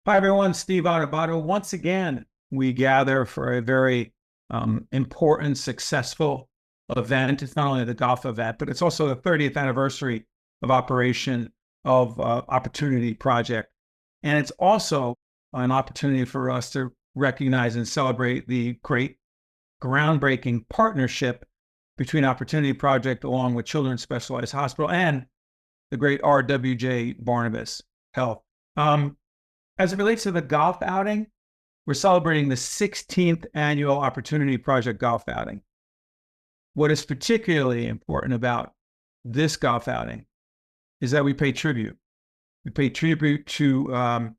Hi, everyone. Steve Adubato. Once again, we gather for a very important, successful event. It's not only the golf event, but it's also the 30th anniversary of operation of Opportunity Project. And it's also an opportunity for us to recognize and celebrate the great groundbreaking partnership between Opportunity Project along with Children's Specialized Hospital and the great RWJ Barnabas Health. Um, as it relates to the golf outing, we're celebrating the 16th annual Opportunity Project golf outing. What is particularly important about this golf outing is that we pay tribute. We pay tribute to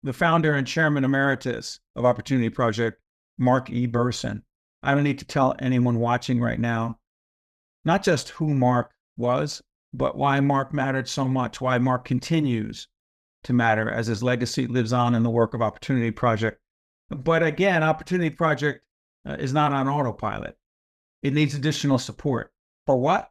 the founder and chairman emeritus of Opportunity Project, Mark E. Burson. I don't need to tell anyone watching right now, not just who Mark was, but why Mark mattered so much, why Mark continues to matter as his legacy lives on in the work of Opportunity Project. But again, Opportunity Project is not on autopilot. It needs additional support. For what?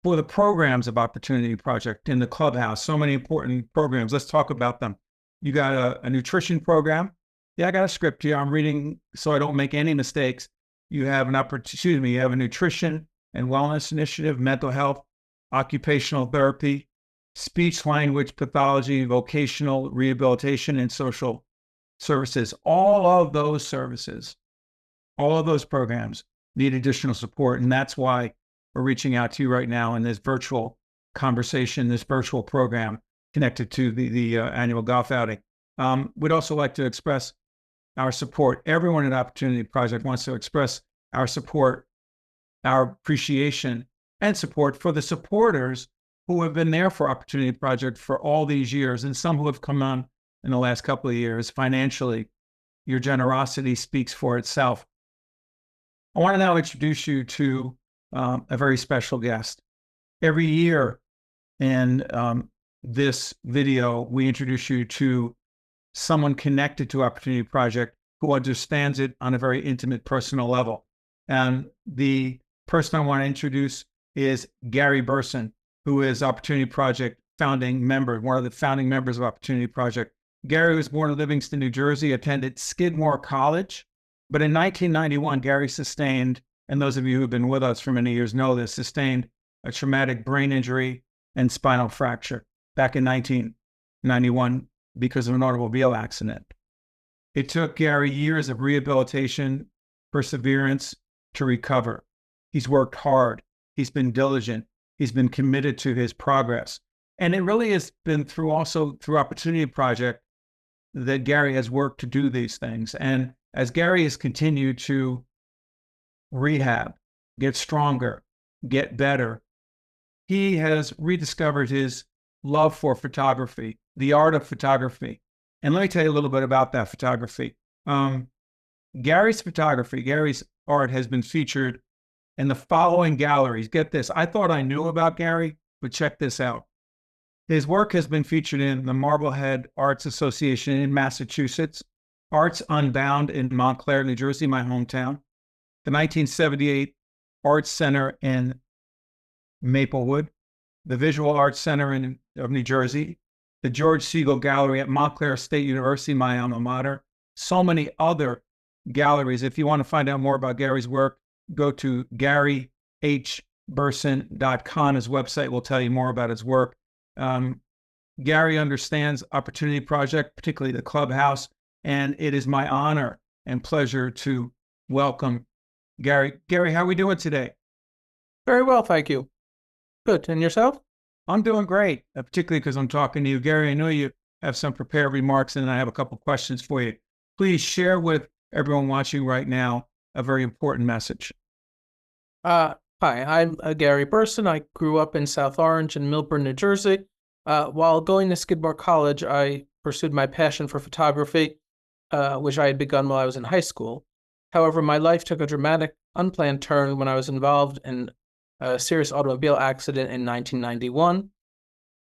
For the programs of Opportunity Project in the clubhouse. So many important programs. Let's talk about them. You got a nutrition program. Yeah, I got a script here. I'm reading so I don't make any mistakes. You have you have a nutrition and wellness initiative, mental health, occupational therapy, speech language pathology, vocational rehabilitation, and social services. All of those services, all of those programs need additional support. And that's why we're reaching out to you right now in this virtual conversation, this virtual program connected to the annual golf outing. We'd also like to express our support. Everyone at Opportunity Project wants to express our support, our appreciation, and support for the supporters who have been there for Opportunity Project for all these years, and some who have come on in the last couple of years financially. Your generosity speaks for itself. I want to now introduce you to a very special guest. Every year in this video, we introduce you to someone connected to Opportunity Project who understands it on a very intimate, personal level. And the person I want to introduce is Gary Burson, who is Opportunity Project founding member, one of the founding members of Opportunity Project. Gary was born in Livingston, New Jersey, attended Skidmore College, but in 1991, Gary sustained, and those of you who have been with us for many years know this, sustained a traumatic brain injury and spinal fracture back in 1991 because of an automobile accident. It took Gary years of rehabilitation, perseverance to recover. He's worked hard. He's been diligent. He's been committed to his progress. And it really has been through Opportunity Project that Gary has worked to do these things. And as Gary has continued to rehab, get stronger, get better, he has rediscovered his love for photography, the art of photography. And let me tell you a little bit about that photography. Gary's art has been featured in the following galleries. Get this. I thought I knew about Gary, but check this out. His work has been featured in the Marblehead Arts Association in Massachusetts, Arts Unbound in Montclair, New Jersey, my hometown, the 1978 Arts Center in Maplewood, the Visual Arts Center of New Jersey, the George Segal Gallery at Montclair State University, my alma mater, so many other galleries. If you want to find out more about Gary's work, go to GaryHBurson.com. His website will tell you more about his work. Gary understands Opportunity Project, particularly the clubhouse, and it is my honor and pleasure to welcome Gary. Gary, how are we doing today? Very well, thank you. Good. And yourself? I'm doing great, particularly because I'm talking to you. Gary, I know you have some prepared remarks, and I have a couple questions for you. Please share with everyone watching right now a very important message. Hi, I'm Gary Burson. I grew up in South Orange and Milburn, New Jersey. While going to Skidmore College, I pursued my passion for photography, which I had begun while I was in high school. However, my life took a dramatic, unplanned turn when I was involved in a serious automobile accident in 1991.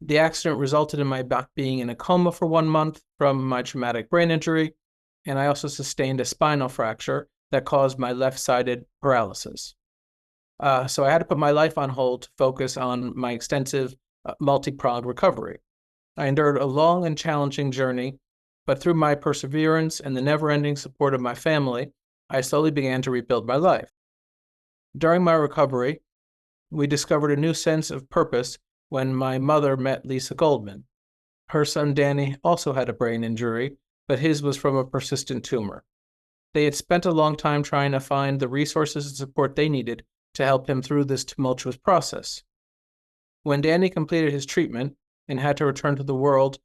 The accident resulted in my being in a coma for 1 month from my traumatic brain injury, and I also sustained a spinal fracture that caused my left-sided paralysis. So I had to put my life on hold to focus on my extensive multi-pronged recovery. I endured a long and challenging journey But through my perseverance and the never-ending support of my family, I slowly began to rebuild my life. During my recovery, we discovered a new sense of purpose when my mother met Lisa Goldman. Her son Danny also had a brain injury, but his was from a persistent tumor. They had spent a long time trying to find the resources and support they needed to help him through this tumultuous process. When Danny completed his treatment and had to return to the world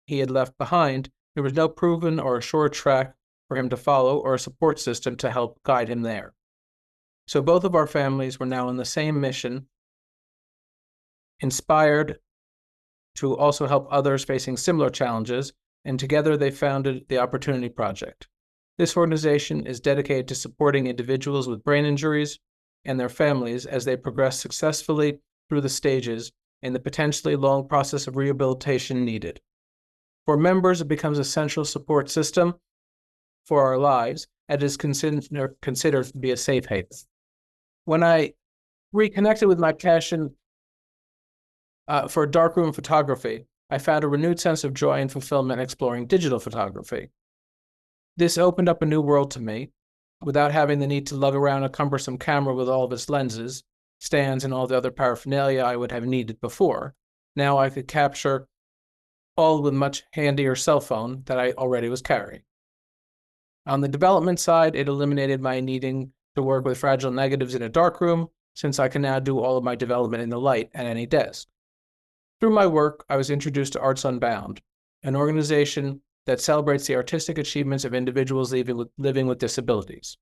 he had left behind, there was no proven or assured track for him to follow or a support system to help guide him there. So both of our families were now on the same mission, inspired to also help others facing similar challenges, and together they founded the Opportunity Project. This organization is dedicated to supporting individuals with brain injuries and their families as they progress successfully through the stages in the potentially long process of rehabilitation needed. For members, it becomes a central support system for our lives and is considered to be a safe haven. When I reconnected with my passion for darkroom photography, I found a renewed sense of joy and fulfillment exploring digital photography. This opened up a new world to me without having the need to lug around a cumbersome camera with all of its lenses, stands, and all the other paraphernalia I would have needed before. Now I could capture all with a much handier cell phone that I already was carrying. On the development side, it eliminated my needing to work with fragile negatives in a darkroom, since I can now do all of my development in the light at any desk. Through my work, I was introduced to Arts Unbound, an organization that celebrates the artistic achievements of individuals living with disabilities.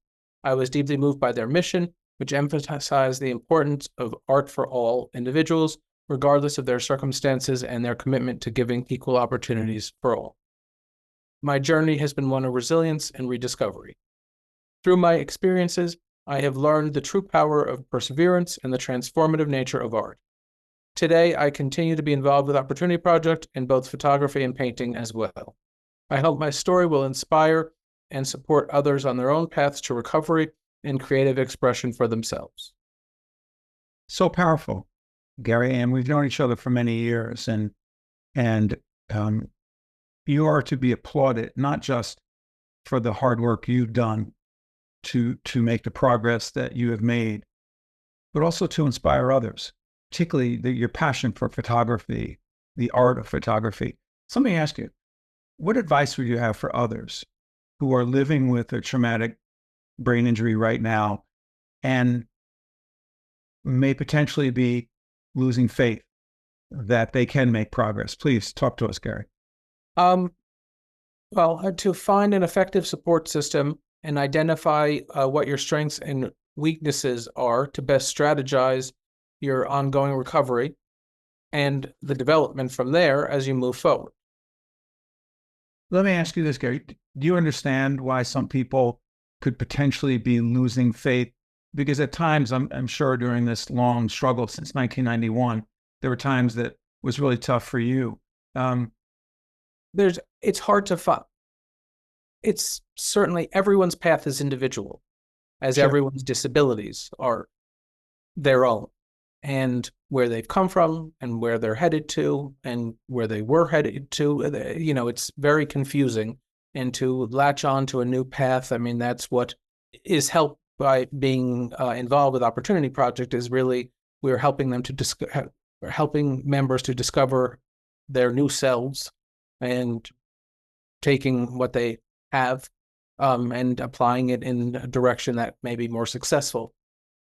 I was deeply moved by their mission, which emphasized the importance of art for all individuals, regardless of their circumstances, and their commitment to giving equal opportunities for all. My journey has been one of resilience and rediscovery. Through my experiences, I have learned the true power of perseverance and the transformative nature of art. Today, I continue to be involved with Opportunity Project in both photography and painting as well. I hope my story will inspire and support others on their own paths to recovery and creative expression for themselves. So powerful, Gary, and we've known each other for many years, and you are to be applauded, not just for the hard work you've done to make the progress that you have made, but also to inspire others, particularly your passion for photography, the art of photography. So let me ask you, what advice would you have for others who are living with a traumatic brain injury right now and may potentially be losing faith that they can make progress? Please talk to us, Gary. Well, to find an effective support system and identify what your strengths and weaknesses are to best strategize your ongoing recovery and the development from there as you move forward. Let me ask you this, Gary. Do you understand why some people could potentially be losing faith? Because at times, I'm sure during this long struggle since 1991, there were times that was really tough for you. It's hard to find. It's certainly everyone's path is individual, as Sure. everyone's disabilities are their own, and where they've come from and where they're headed to and where they were headed to, it's very confusing. And to latch on to a new path, I mean, that's what is helped by being involved with Opportunity Project, is really we're helping them to helping members to discover their new selves and taking what they have and applying it in a direction that may be more successful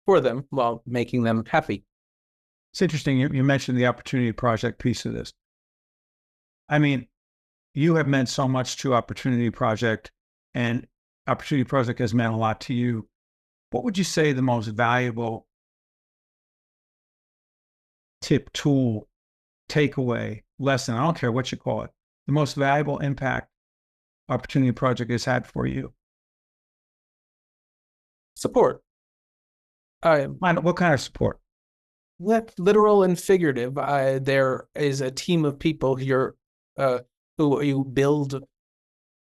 for them while making them happy. It's interesting. You mentioned the Opportunity Project piece of this. I mean, you have meant so much to Opportunity Project, and Opportunity Project has meant a lot to you. What would you say the most valuable tip, tool, takeaway, lesson, I don't care what you call it, the most valuable impact Opportunity Project has had for you? Support. What kind of support? Literal and figurative. There is a team of people here who you build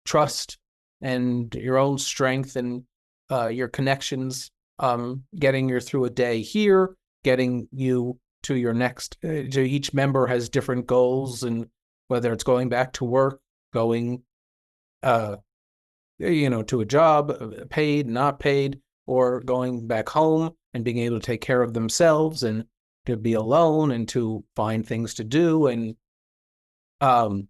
trust and your own strength and your connections, getting you through a day here, getting you to your next. Each member has different goals, and whether it's going back to work, going uh, to a job, paid, not paid, or going back home and being able to take care of themselves and to be alone and to find things to do. Um,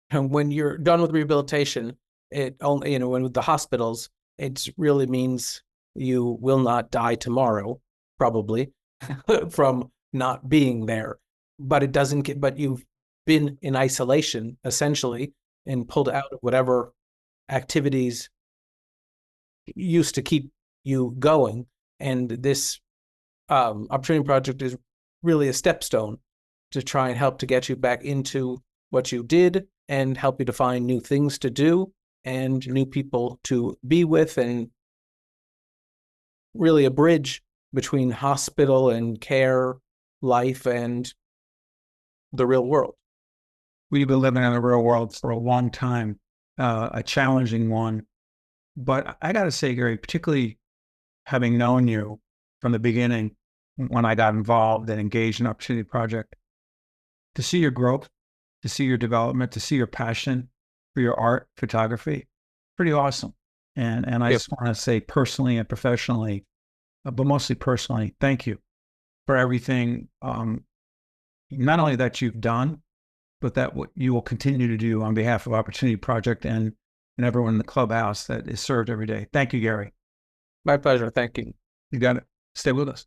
and when you're done with rehabilitation, it only, when with the hospitals, it really means you will not die tomorrow, probably, from not being there. But it doesn't get, but you've been in isolation essentially and pulled out of whatever activities used to keep you going. And this opportunity project is really a stepstone to try and help to get you back into what you did and help you to find new things to do and new people to be with, and really a bridge between hospital and care life and the real world. We've been living in the real world for a long time, a challenging one. But I got to say, Gary, particularly having known you from the beginning when I got involved and engaged in Opportunity Project, to see your growth, to see your development, to see your passion for your art, photography, pretty awesome. And I just want to say personally and professionally, but mostly personally, thank you for everything, not only that you've done, but that what you will continue to do on behalf of Opportunity Project and everyone in the clubhouse that is served every day. Thank you, Gary. My pleasure. Thank you. You got it. Stay with us.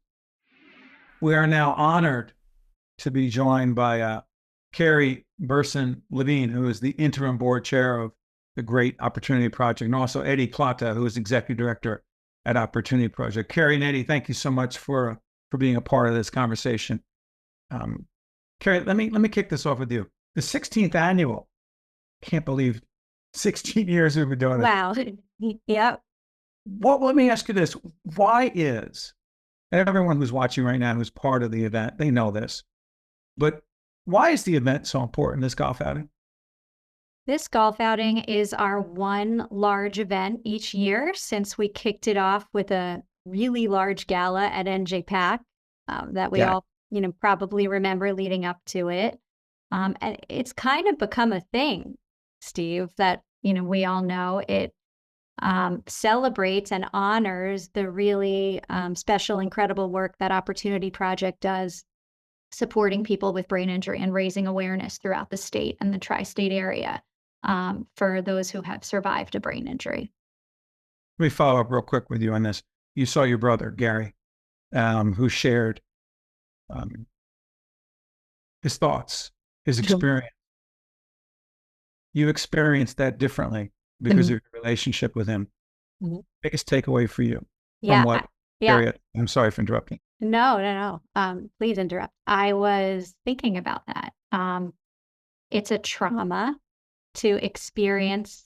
We are now honored to be joined by Carrie Burson Levine, who is the interim board chair of the Great Opportunity Project, and also Eddie Plata, who is executive director at Opportunity Project. Carrie and Eddie, thank you so much for being a part of this conversation. Carrie, let me kick this off with you. The 16th annual, can't believe 16 years we've been doing this. Wow. Yep. Well, let me ask you this. Why is, and everyone who's watching right now who's part of the event, they know this, but why is the event so important, this golf outing? This golf outing is our one large event each year since we kicked it off with a really large gala at NJPAC that we all, probably remember leading up to it. And it's kind of become a thing, Steve, that, we all know. It celebrates and honors the really special, incredible work that Opportunity Project does, supporting people with brain injury and raising awareness throughout the state and the tri-state area for those who have survived a brain injury. Let me follow up real quick with you on this. You saw your brother, Gary, who shared his thoughts, his experience. You experienced that differently because of your relationship with him. Mm-hmm. Biggest takeaway for you Yeah. from what? Gary, I'm sorry for interrupting. No. Please interrupt. I was thinking about that. It's a trauma to experience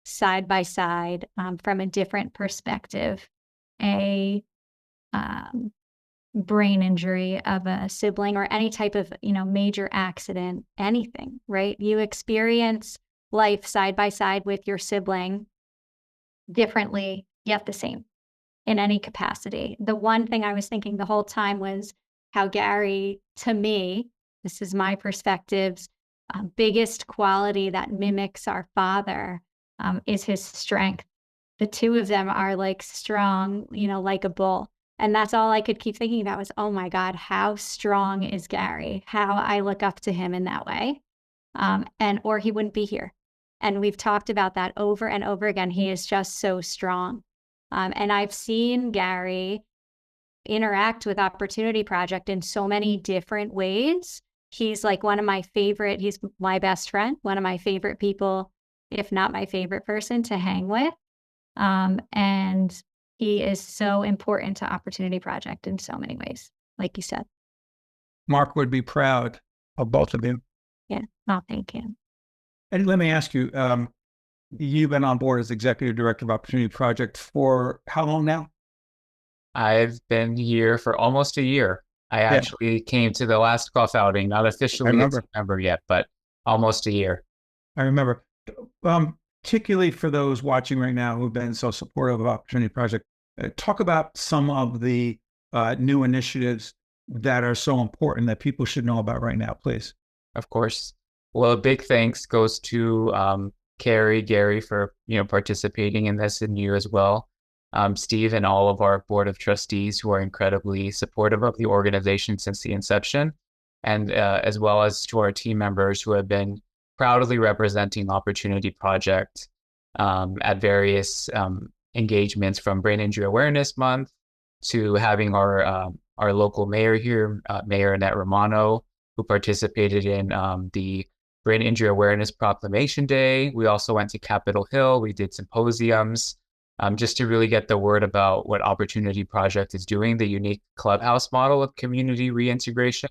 side by side from a different perspective, a brain injury of a sibling or any type of, major accident, anything, right? You experience life side by side with your sibling differently, yet the same in any capacity. The one thing I was thinking the whole time was how Gary, to me, this is my perspective's biggest quality that mimics our father is his strength. The two of them are like strong, like a bull. And that's all I could keep thinking about was, oh my God, how strong is Gary? How I look up to him in that way. Or he wouldn't be here. And we've talked about that over and over again. He is just so strong. And I've seen Gary interact with Opportunity Project in so many different ways. He's like one of my favorite, he's my best friend, one of my favorite people, if not my favorite person to hang with. And he is so important to Opportunity Project in so many ways, like you said. Mark would be proud of both of you. Yeah, thank you. And let me ask you, you've been on board as executive director of Opportunity Project for how long now? I've been here for almost a year. I actually came to the last golf outing, not officially a member yet, but almost a year. I remember. Particularly for those watching right now who've been so supportive of Opportunity Project, talk about some of the new initiatives that are so important that people should know about right now, please. Of course. Well, a big thanks goes to Carrie, Gary for participating in this, and you as well. Steve and all of our board of trustees who are incredibly supportive of the organization since the inception, and as well as to our team members who have been proudly representing Opportunity Project at various engagements, from Brain Injury Awareness Month to having our local mayor here, Mayor Annette Romano, who participated in the Brain Injury Awareness Proclamation Day. We also went to Capitol Hill. We did symposiums just to really get the word about what Opportunity Project is doing, the unique clubhouse model of community reintegration.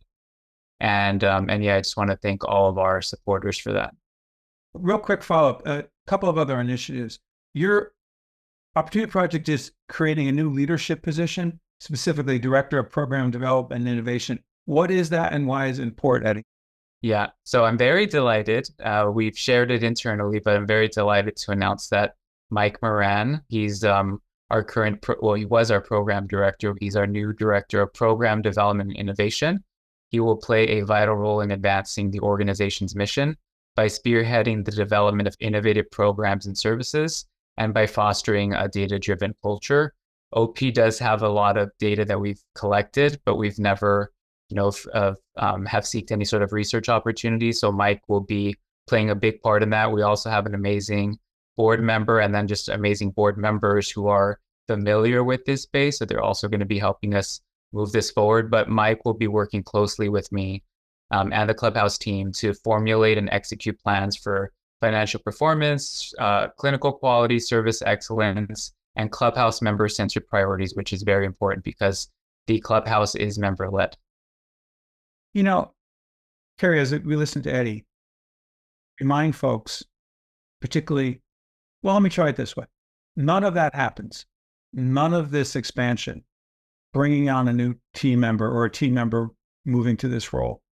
And yeah, I just want to thank all of our supporters for that. Real quick follow-up, a couple of other initiatives. Your Opportunity Project is creating a new leadership position, specifically Director of Program Development and Innovation. What is that and why is it important, Eddie? Yeah, so I'm very delighted. We've shared it internally, but I'm very delighted to announce that Mike Moran, he's our current, he was our program director. He's our new Director of Program Development and Innovation. He will play a vital role in advancing the organization's mission by spearheading the development of innovative programs and services, and by fostering a data-driven culture. OP does have a lot of data that we've collected, but we've never, have seeked any sort of research opportunities. So Mike will be playing a big part in that. We also have an amazing board member, and then just amazing board members who are familiar with this space. So they're also going to be helping us move this forward. But Mike will be working closely with me and the Clubhouse team to formulate and execute plans for financial performance, clinical quality, service excellence, and Clubhouse member-centered priorities, which is very important because the Clubhouse is member-led. Carrie, as we listen to Eddie, remind folks, particularly, well, let me try it this way. None of that happens. None of this expansion, bringing on a new team member or a team member moving to this role,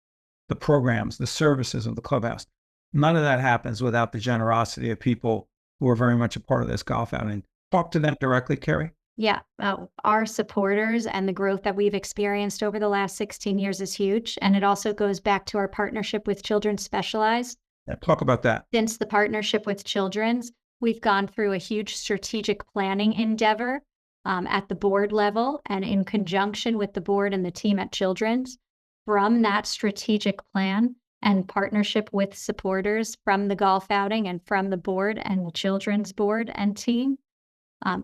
the programs, the services of the Clubhouse, none of that happens without the generosity of people who are very much a part of this golf outing. Talk to them directly, Carrie. Yeah, our supporters and the growth that we've experienced over the last 16 years is huge. And it also goes back to our partnership with Children's Specialized. Yeah, talk about that. Since the partnership with Children's, we've gone through a huge strategic planning endeavor at the board level and in conjunction with the board and the team at Children's. From that strategic plan and partnership with supporters from the golf outing and from the board and the Children's board and team,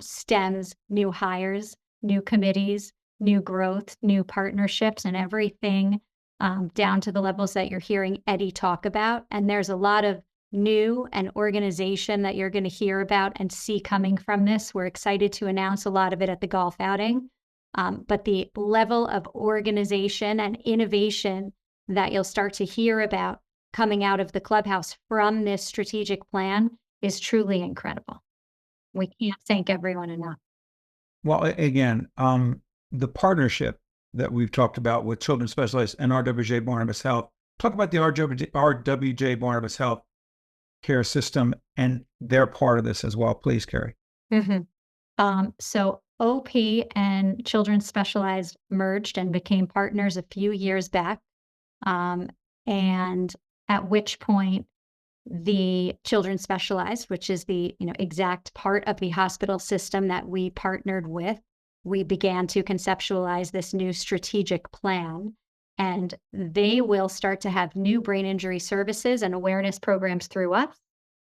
stems new hires, new committees, new growth, new partnerships, and everything down to the levels that you're hearing Eddie talk about. And there's a lot of new and organization that you're going to hear about and see coming from this. We're excited to announce a lot of it at the golf outing. But the level of organization and innovation that you'll start to hear about coming out of the Clubhouse from this strategic plan is truly incredible. We can't thank everyone enough. Well, again, the partnership that we've talked about with Children's Specialized and RWJ Barnabas Health, talk about the RWJ Barnabas Health care system, and they're part of this as well. Please, Carrie. Mm-hmm. So OP and Children's Specialized merged and became partners a few years back. And at which point the Children's Specialized, which is the exact part of the hospital system that we partnered with, we began to conceptualize this new strategic plan. And they will start to have new brain injury services and awareness programs through us.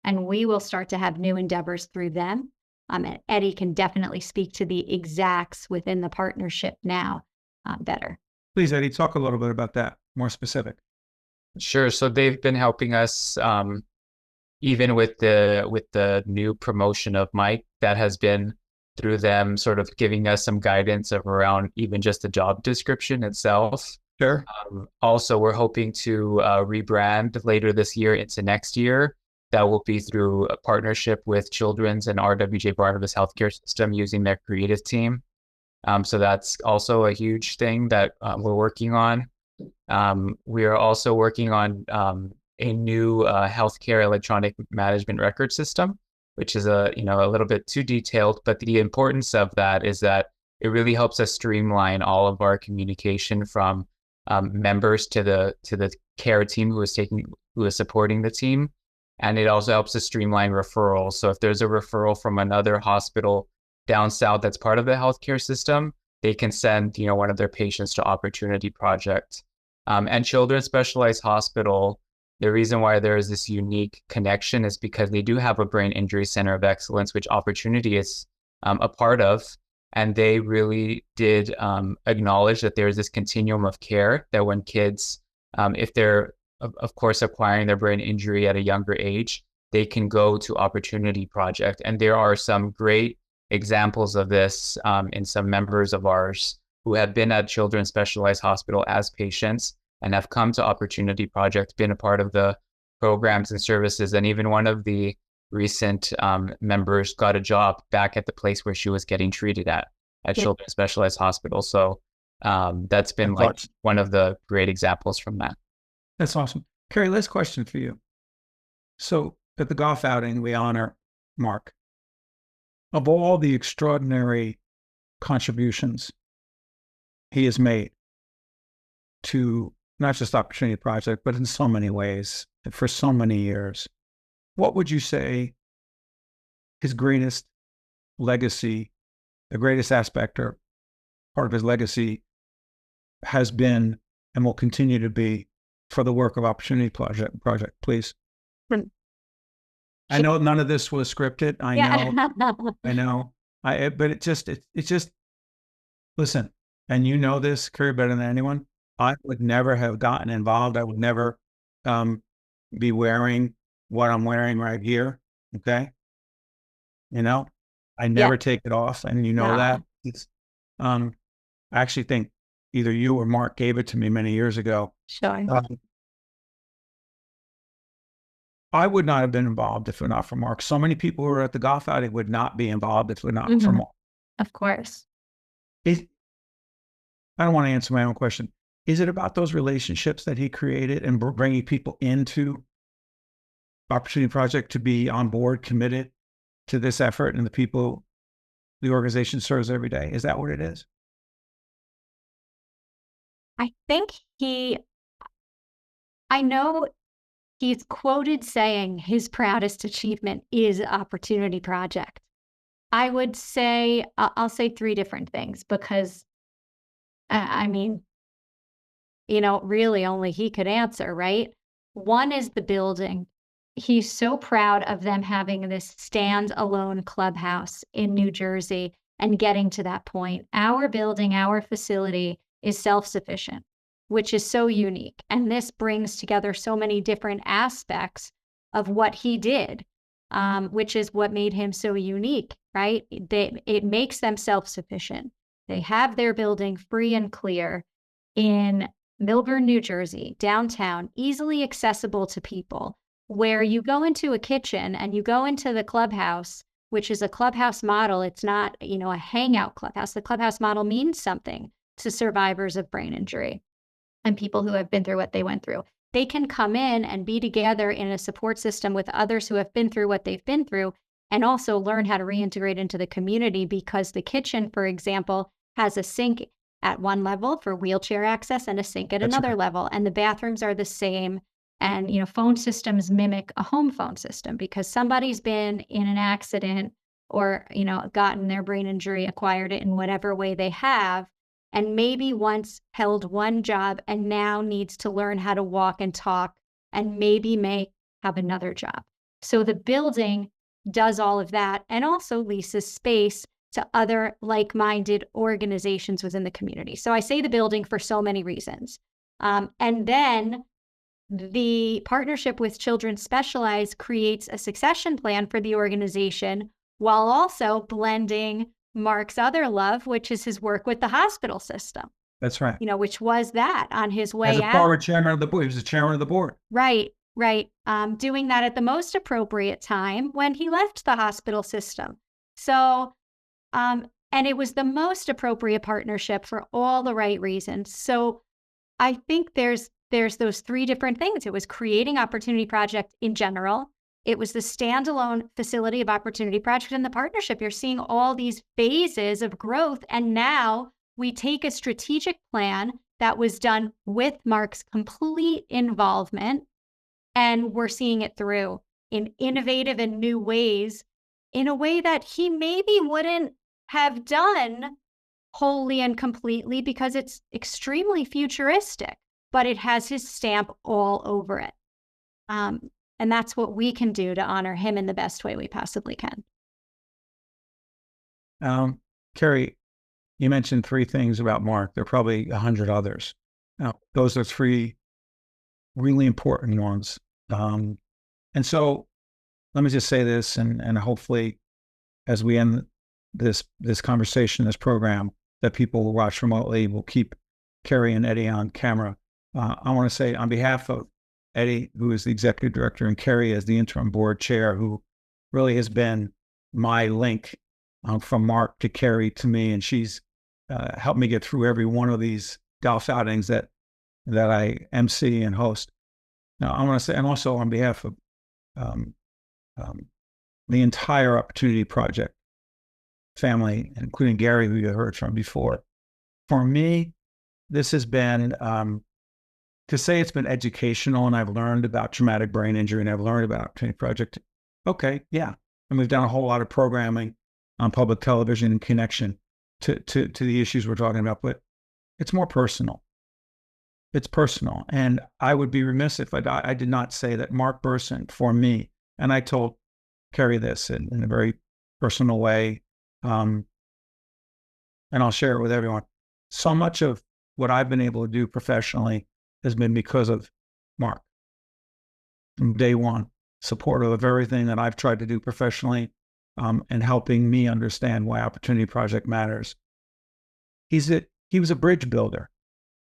And we will start to have new endeavors through them. And Eddie can definitely speak to the exacts within the partnership now better. Please, Eddie, talk a little bit about that, more specific. Sure. So they've been helping us even with the new promotion of Mike. That has been through them sort of giving us some guidance of around even just the job description itself. Sure. Also, we're hoping to rebrand later this year into next year. That will be through a partnership with Children's and RWJ Barnabas Healthcare System using their creative team. So that's also a huge thing that we're working on. We are also working on a new healthcare electronic management record system, which is a little bit too detailed, but the importance of that is that it really helps us streamline all of our communication from members to the care team who is supporting the team. And it also helps to streamline referrals. So if there's a referral from another hospital down south that's part of the healthcare system, they can send, one of their patients to Opportunity Project. And Children's Specialized Hospital, the reason why there is this unique connection is because they do have a brain injury center of excellence, which Opportunity is a part of. And they really did acknowledge that there's this continuum of care, that when kids, if they're, of course, acquiring their brain injury at a younger age, they can go to Opportunity Project. And there are some great examples of this in some members of ours who have been at Children's Specialized Hospital as patients and have come to Opportunity Project, been a part of the programs and services. And even one of the recent members got a job back at the place where she was getting treated at Children's Specialized Hospital. So that's been one of the great examples from that. That's awesome. Carrie, last question for you. So at the golf outing, we honor Mark. Of all the extraordinary contributions he has made to not just Opportunity Project, but in so many ways, and for so many years, what would you say his greatest legacy, the greatest aspect or part of his legacy has been and will continue to be for the work of Opportunity Project, please? I know none of this was scripted. I know. But it's just, listen, and you know this, Carrie, better than anyone. I would never have gotten involved. I would never be wearing what I'm wearing right here. Okay. I never take it off. And that. It's, I actually think either you or Mark gave it to me many years ago. Sure. I would not have been involved if it were not for Mark. So many people who were at the golf outing would not be involved if it were not for Mark. Of course. I don't want to answer my own question. Is it about those relationships that he created and bringing people into Opportunity Project to be on board, committed to this effort and the people the organization serves every day? Is that what it is? I think I know he's quoted saying his proudest achievement is Opportunity Project. I would say, I'll say three different things because, really only he could answer, right? One is the building. He's so proud of them having this stand-alone clubhouse in New Jersey and getting to that point. Our building, our facility is self-sufficient, which is so unique. And this brings together so many different aspects of what he did, which is what made him so unique, right? It makes them self-sufficient. They have their building free and clear in Millburn, New Jersey, downtown, easily accessible to people, where you go into a kitchen and you go into the clubhouse, which is a clubhouse model. It's not, a hangout clubhouse. The clubhouse model means something to survivors of brain injury and people who have been through what they went through. They can come in and be together in a support system with others who have been through what they've been through and also learn how to reintegrate into the community, because the kitchen, for example, has a sink at one level for wheelchair access and a sink at another level. And the bathrooms are the same. And, phone systems mimic a home phone system because somebody's been in an accident or, gotten their brain injury, acquired it in whatever way they have, and maybe once held one job and now needs to learn how to walk and talk and maybe may have another job. So the building does all of that and also leases space to other like-minded organizations within the community. So I say the building for so many reasons. And then the partnership with Children's Specialized creates a succession plan for the organization while also blending Mark's other love, which is his work with the hospital system. That's right. Which was that on his way out. As a former chairman of the board, he was the chairman of the board. Right. Doing that at the most appropriate time when he left the hospital system. So, and it was the most appropriate partnership for all the right reasons. So I think there's those three different things. It was creating Opportunity Project in general. It was the standalone facility of Opportunity Project and the partnership. You're seeing all these phases of growth. And now we take a strategic plan that was done with Mark's complete involvement, and we're seeing it through. in innovative and new ways, in a way that he maybe wouldn't have done wholly and completely because it's extremely futuristic, but it has his stamp all over it. And that's what we can do to honor him in the best way we possibly can. Carrie, you mentioned 3 things about Mark. There are probably 100 others. Now, those are 3 really important ones. And so let me just say this, and hopefully as we end this conversation, this program, that people will watch remotely will keep Carrie and Eddie on camera. I want to say on behalf of Eddie, who is the executive director, and Carrie as the interim board chair, who really has been my link from Mark to Carrie to me, and she's helped me get through every one of these golf outings that I MC and host. Now, I want to say, and also on behalf of the entire Opportunity Project family, including Gary, who you heard from before, for me, this has been, to say it's been educational and I've learned about traumatic brain injury and I've learned about Opportunity Project. Okay, yeah. And we've done a whole lot of programming on public television in connection to the issues we're talking about, but it's more personal. It's personal. And I would be remiss if I did not say that Mark Burson, for me, and I told Carrie this in a very personal way, and I'll share it with everyone. So much of what I've been able to do professionally has been because of Mark. From day one, supportive of everything that I've tried to do professionally, and helping me understand why Opportunity Project matters. He was a bridge builder.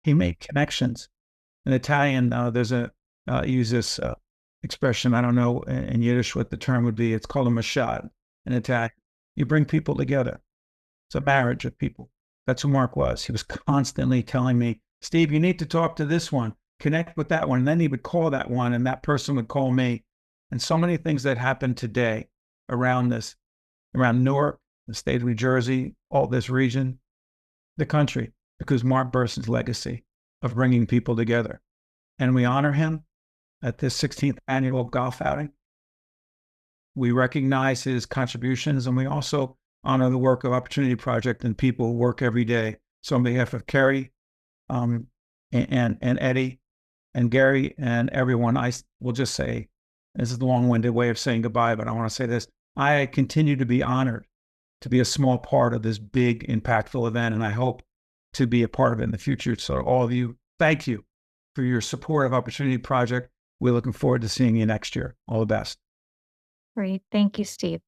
He made connections. In Italian, there's use this expression, I don't know in Yiddish what the term would be. It's called a mashad in Italian. You bring people together. It's a marriage of people. That's who Mark was. He was constantly telling me, Steve, you need to talk to this one, connect with that one. And then he would call that one and that person would call me. And so many things that happen today around Newark, the state of New Jersey, all this region, the country, because Mark Burson's legacy of bringing people together. And we honor him at this 16th annual golf outing. We recognize his contributions, and we also honor the work of Opportunity Project and people who work every day. So on behalf of Carrie and Eddie and Gary and everyone, I will just say, this is the long-winded way of saying goodbye, but I want to say this. I continue to be honored to be a small part of this big, impactful event, and I hope to be a part of it in the future. So all of you, thank you for your support of Opportunity Project. We're looking forward to seeing you next year. All the best. Great. Thank you, Steve.